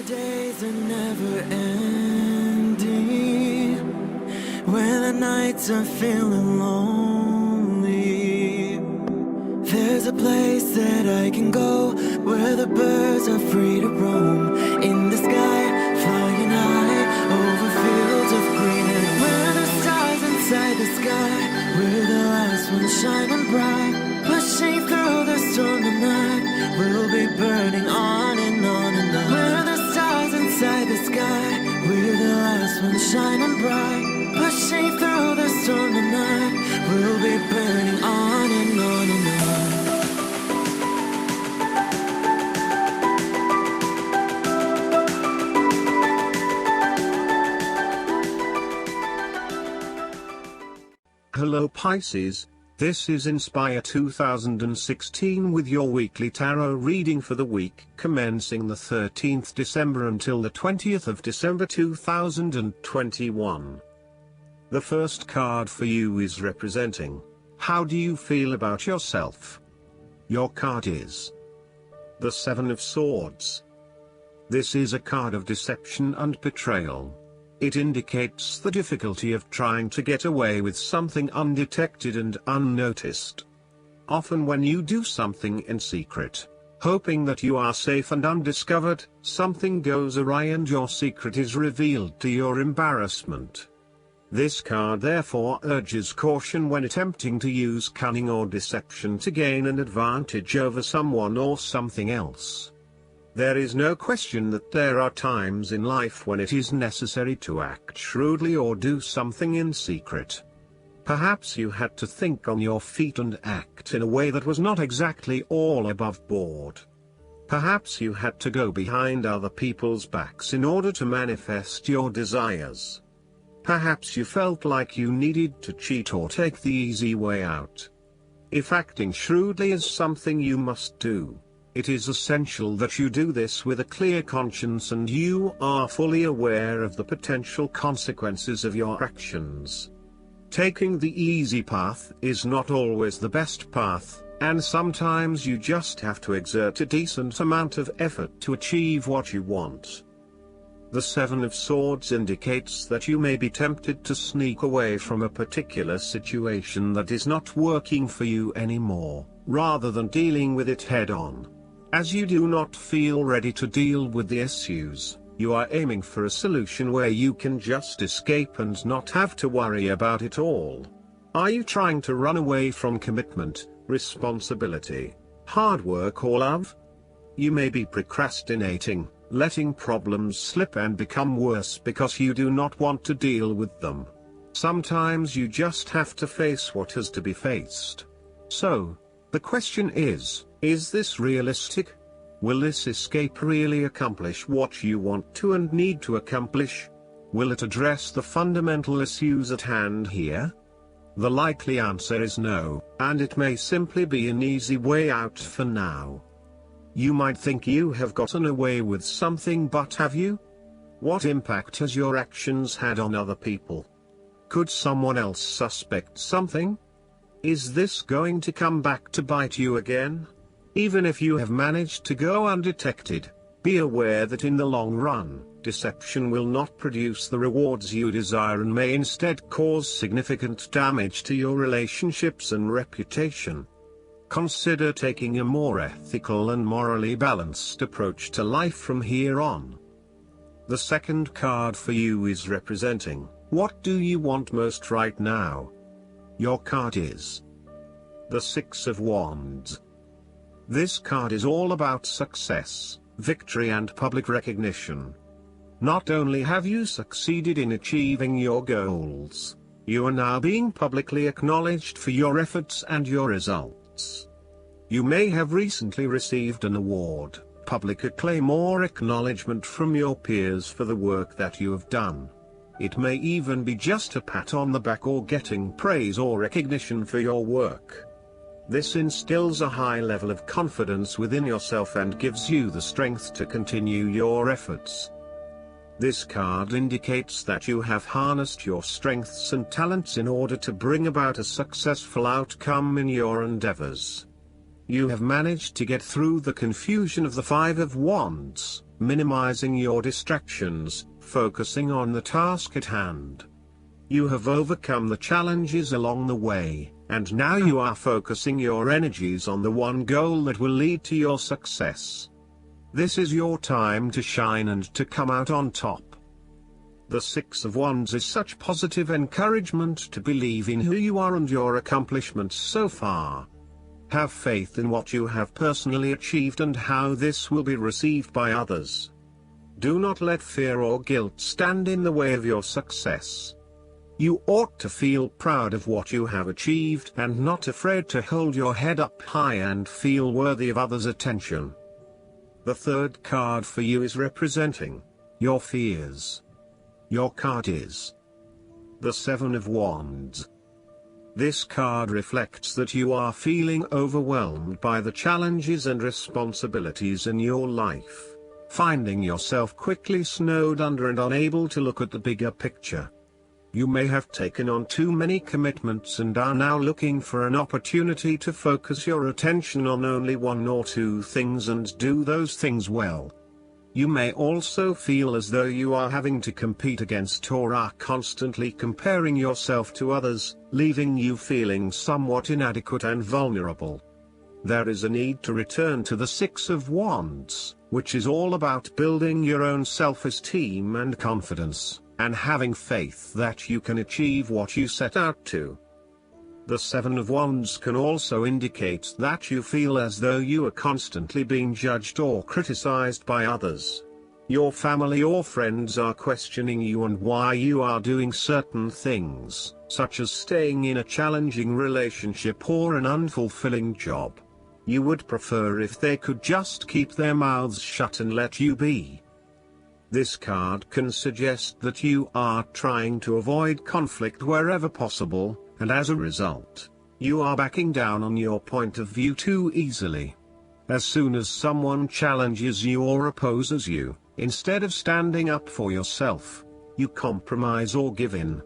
days are never ending, when the nights are feeling lonely, there's a place that I can go, where the birds are free to roam, in the sky, flying high, over fields of green, and where the stars inside the sky, we're the last ones shining bright, pushing through the storm tonight, we'll be burning on and on and on. We're the stars inside the sky, we're the last ones shining bright, pushing through the storm tonight, we'll be burning on and on and on. Hello Pisces, this is Inspire 2016 with your weekly tarot reading for the week commencing the 13th December until the 20th of December 2021. The first card for you is representing, how do you feel about yourself? Your card is the Seven of Swords. This is a card of deception and betrayal. It indicates the difficulty of trying to get away with something undetected and unnoticed. Often when you do something in secret, hoping that you are safe and undiscovered, something goes awry and your secret is revealed to your embarrassment. This card therefore urges caution when attempting to use cunning or deception to gain an advantage over someone or something else. There is no question that there are times in life when it is necessary to act shrewdly or do something in secret. Perhaps you had to think on your feet and act in a way that was not exactly all above board. Perhaps you had to go behind other people's backs in order to manifest your desires. Perhaps you felt like you needed to cheat or take the easy way out. If acting shrewdly is something you must do, it is essential that you do this with a clear conscience and you are fully aware of the potential consequences of your actions. Taking the easy path is not always the best path, and sometimes you just have to exert a decent amount of effort to achieve what you want. The Seven of Swords indicates that you may be tempted to sneak away from a particular situation that is not working for you anymore, rather than dealing with it head-on. As you do not feel ready to deal with the issues, you are aiming for a solution where you can just escape and not have to worry about it all. Are you trying to run away from commitment, responsibility, hard work or love? You may be procrastinating, letting problems slip and become worse because you do not want to deal with them. Sometimes you just have to face what has to be faced. So, the question is this realistic? Will this escape really accomplish what you want to and need to accomplish? Will it address the fundamental issues at hand here? The likely answer is no, and it may simply be an easy way out for now. You might think you have gotten away with something, but have you? What impact has your actions had on other people? Could someone else suspect something? Is this going to come back to bite you again? Even if you have managed to go undetected, be aware that in the long run, deception will not produce the rewards you desire and may instead cause significant damage to your relationships and reputation. Consider taking a more ethical and morally balanced approach to life from here on. The second card for you is representing, what do you want most right now? Your card is the Six of Wands. This card is all about success, victory and public recognition. Not only have you succeeded in achieving your goals, you are now being publicly acknowledged for your efforts and your results. You may have recently received an award, public acclaim or acknowledgement from your peers for the work that you have done. It may even be just a pat on the back or getting praise or recognition for your work. This instills a high level of confidence within yourself and gives you the strength to continue your efforts. This card indicates that you have harnessed your strengths and talents in order to bring about a successful outcome in your endeavors. You have managed to get through the confusion of the Five of Wands, minimizing your distractions, focusing on the task at hand. You have overcome the challenges along the way, and now you are focusing your energies on the one goal that will lead to your success. This is your time to shine and to come out on top. The Six of Wands is such positive encouragement to believe in who you are and your accomplishments so far. Have faith in what you have personally achieved and how this will be received by others. Do not let fear or guilt stand in the way of your success. You ought to feel proud of what you have achieved and not afraid to hold your head up high and feel worthy of others' attention. The third card for you is representing your fears. Your card is the Seven of Wands. This card reflects that you are feeling overwhelmed by the challenges and responsibilities in your life, finding yourself quickly snowed under and unable to look at the bigger picture. You may have taken on too many commitments and are now looking for an opportunity to focus your attention on only one or two things and do those things well. You may also feel as though you are having to compete against or are constantly comparing yourself to others, leaving you feeling somewhat inadequate and vulnerable. There is a need to return to the Six of Wands, which is all about building your own self-esteem and confidence, and having faith that you can achieve what you set out to. The Seven of Wands can also indicate that you feel as though you are constantly being judged or criticized by others. Your family or friends are questioning you and why you are doing certain things, such as staying in a challenging relationship or an unfulfilling job. You would prefer if they could just keep their mouths shut and let you be. This card can suggest that you are trying to avoid conflict wherever possible, and as a result, you are backing down on your point of view too easily. As soon as someone challenges you or opposes you, instead of standing up for yourself, you compromise or give in.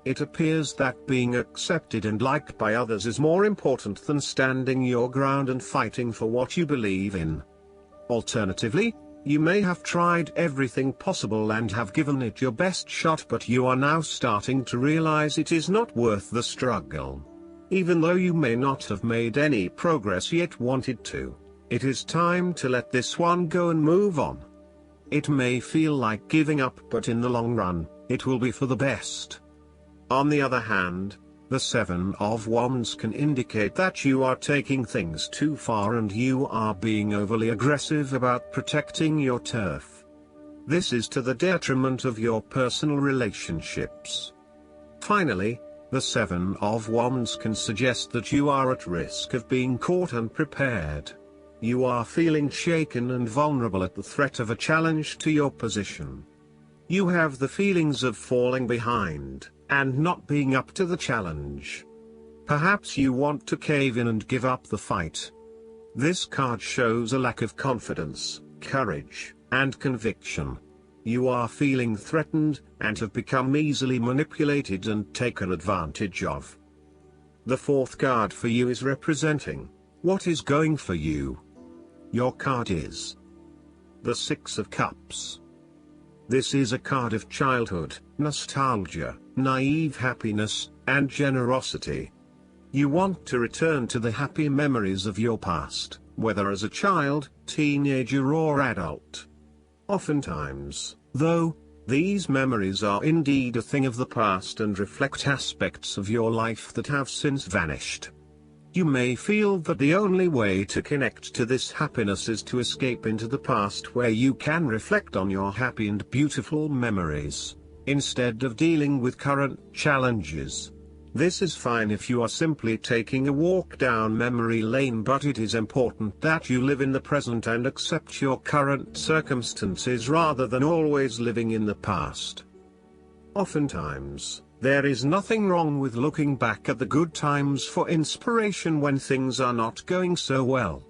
It appears that being accepted and liked by others is more important than standing your ground and fighting for what you believe in. Alternatively, you may have tried everything possible and have given it your best shot, but you are now starting to realize it is not worth the struggle. Even though you may not have made any progress yet wanted to, it is time to let this one go and move on. It may feel like giving up, but in the long run, it will be for the best. On the other hand, the Seven of Wands can indicate that you are taking things too far and you are being overly aggressive about protecting your turf. This is to the detriment of your personal relationships. Finally, the Seven of Wands can suggest that you are at risk of being caught unprepared. You are feeling shaken and vulnerable at the threat of a challenge to your position. You have the feelings of falling behind and not being up to the challenge. Perhaps you want to cave in and give up the fight. This card shows a lack of confidence, courage, and conviction. You are feeling threatened, and have become easily manipulated and taken advantage of. The fourth card for you is representing what is going for you. Your card is the Six of Cups. This is a card of childhood, nostalgia, naive happiness, and generosity. You want to return to the happy memories of your past, whether as a child, teenager, or adult. Oftentimes, though, these memories are indeed a thing of the past and reflect aspects of your life that have since vanished. You may feel that the only way to connect to this happiness is to escape into the past, where you can reflect on your happy and beautiful memories, instead of dealing with current challenges. This is fine if you are simply taking a walk down memory lane, but it is important that you live in the present and accept your current circumstances rather than always living in the past. Oftentimes, there is nothing wrong with looking back at the good times for inspiration when things are not going so well.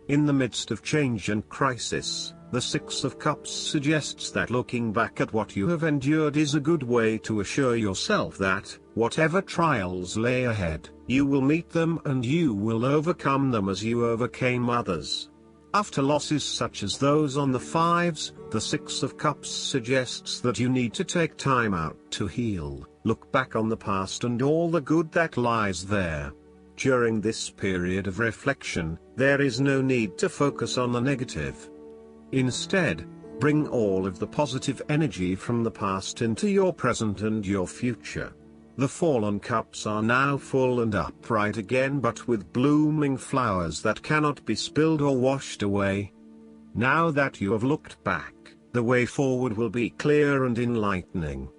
In the midst of change and crisis, the Six of Cups suggests that looking back at what you have endured is a good way to assure yourself that, whatever trials lay ahead, you will meet them and you will overcome them as you overcame others. After losses such as those on the fives, the Six of Cups suggests that you need to take time out to heal, look back on the past and all the good that lies there. During this period of reflection, there is no need to focus on the negative. Instead, bring all of the positive energy from the past into your present and your future. The fallen cups are now full and upright again, but with blooming flowers that cannot be spilled or washed away. Now that you have looked back, the way forward will be clear and enlightening.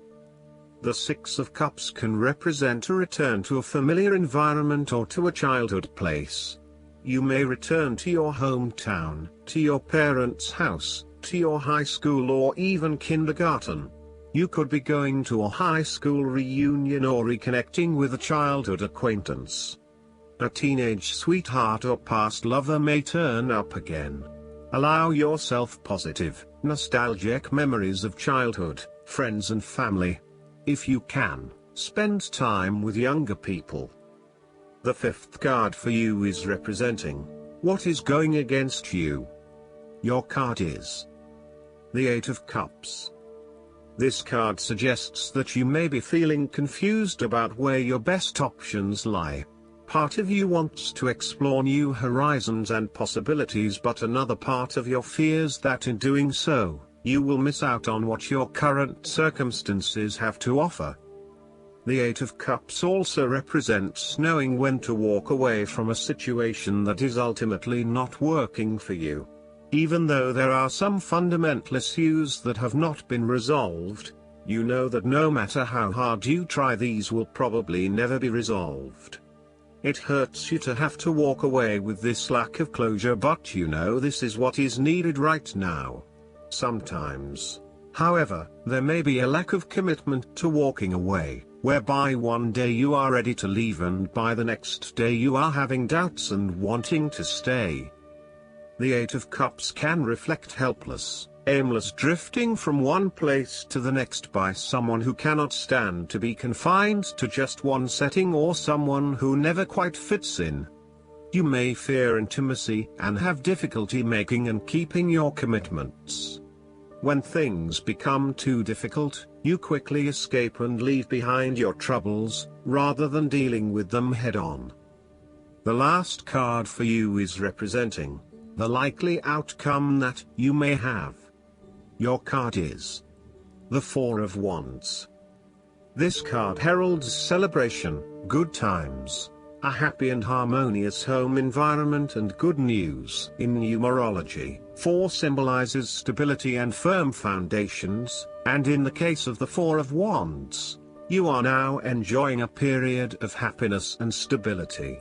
The Six of Cups can represent a return to a familiar environment or to a childhood place. You may return to your hometown, to your parents' house, to your high school or even kindergarten. You could be going to a high school reunion or reconnecting with a childhood acquaintance. A teenage sweetheart or past lover may turn up again. Allow yourself positive, nostalgic memories of childhood, friends and family. If you can, spend time with younger people. The fifth card for you is representing what is going against you. Your card is the Eight of Cups. This card suggests that you may be feeling confused about where your best options lie. Part of you wants to explore new horizons and possibilities, but another part of you fears that in doing so, you will miss out on what your current circumstances have to offer. The Eight of Cups also represents knowing when to walk away from a situation that is ultimately not working for you. Even though there are some fundamental issues that have not been resolved, you know that no matter how hard you try, these will probably never be resolved. It hurts you to have to walk away with this lack of closure, but you know this is what is needed right now. Sometimes, however, there may be a lack of commitment to walking away, whereby one day you are ready to leave and by the next day you are having doubts and wanting to stay. The Eight of Cups can reflect helpless, aimless drifting from one place to the next by someone who cannot stand to be confined to just one setting or someone who never quite fits in. You may fear intimacy and have difficulty making and keeping your commitments. When things become too difficult, you quickly escape and leave behind your troubles, rather than dealing with them head-on. The last card for you is representing the likely outcome that you may have. Your card is the Four of Wands. This card heralds celebration, good times, a happy and harmonious home environment and good news. In numerology, 4 symbolizes stability and firm foundations, and in the case of the Four of Wands, you are now enjoying a period of happiness and stability.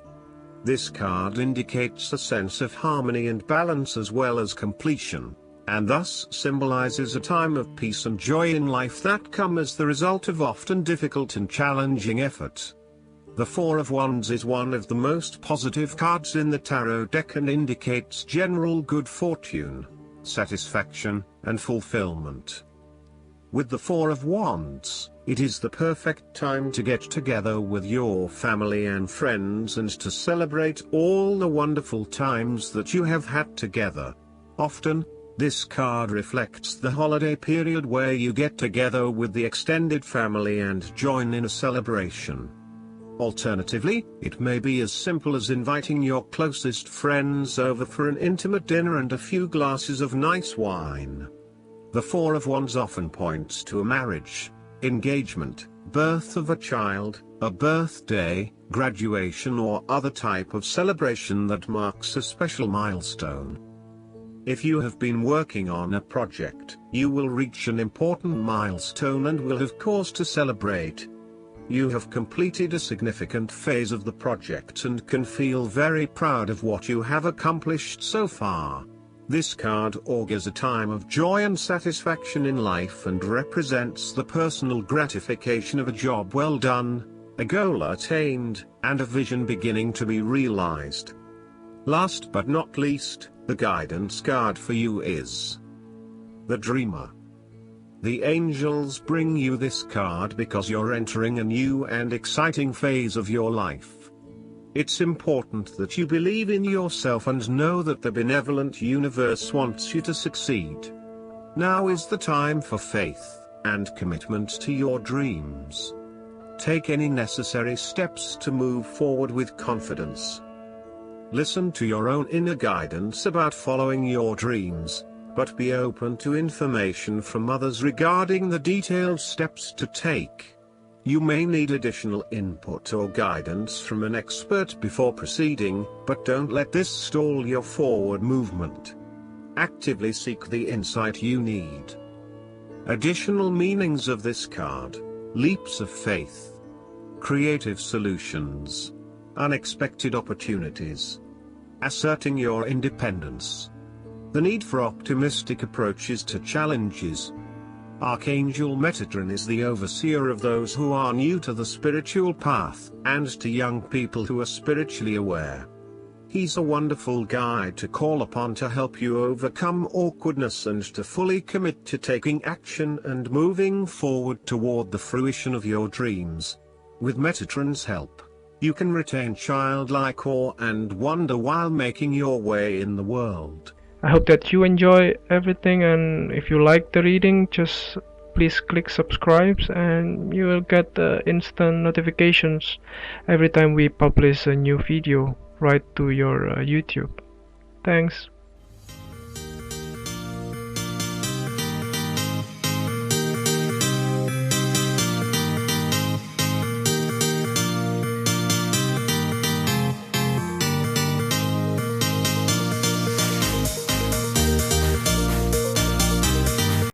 This card indicates a sense of harmony and balance as well as completion, and thus symbolizes a time of peace and joy in life that come as the result of often difficult and challenging effort. The Four of Wands is one of the most positive cards in the tarot deck and indicates general good fortune, satisfaction, and fulfillment. With the Four of Wands, it is the perfect time to get together with your family and friends and to celebrate all the wonderful times that you have had together. Often, this card reflects the holiday period where you get together with the extended family and join in a celebration. Alternatively, it may be as simple as inviting your closest friends over for an intimate dinner and a few glasses of nice wine. The Four of Wands often points to a marriage, engagement, birth of a child, a birthday, graduation or other type of celebration that marks a special milestone. If you have been working on a project, you will reach an important milestone and will have cause to celebrate. You have completed a significant phase of the project and can feel very proud of what you have accomplished so far. This card augurs a time of joy and satisfaction in life and represents the personal gratification of a job well done, a goal attained, and a vision beginning to be realized. Last but not least, the guidance card for you is the Dreamer. The angels bring you this card because you're entering a new and exciting phase of your life. It's important that you believe in yourself and know that the benevolent universe wants you to succeed. Now is the time for faith and commitment to your dreams. Take any necessary steps to move forward with confidence. Listen to your own inner guidance about following your dreams, but be open to information from others regarding the detailed steps to take. You may need additional input or guidance from an expert before proceeding, but don't let this stall your forward movement. Actively seek the insight you need. Additional meanings of this card: leaps of faith, creative solutions, unexpected opportunities, asserting your independence, the need for optimistic approaches to challenges. Archangel Metatron is the overseer of those who are new to the spiritual path, and to young people who are spiritually aware. He's a wonderful guide to call upon to help you overcome awkwardness and to fully commit to taking action and moving forward toward the fruition of your dreams. With Metatron's help, you can retain childlike awe and wonder while making your way in the world. I hope that you enjoy everything, and if you like the reading, just please click subscribe and you will get instant notifications every time we publish a new video right to your YouTube. Thanks.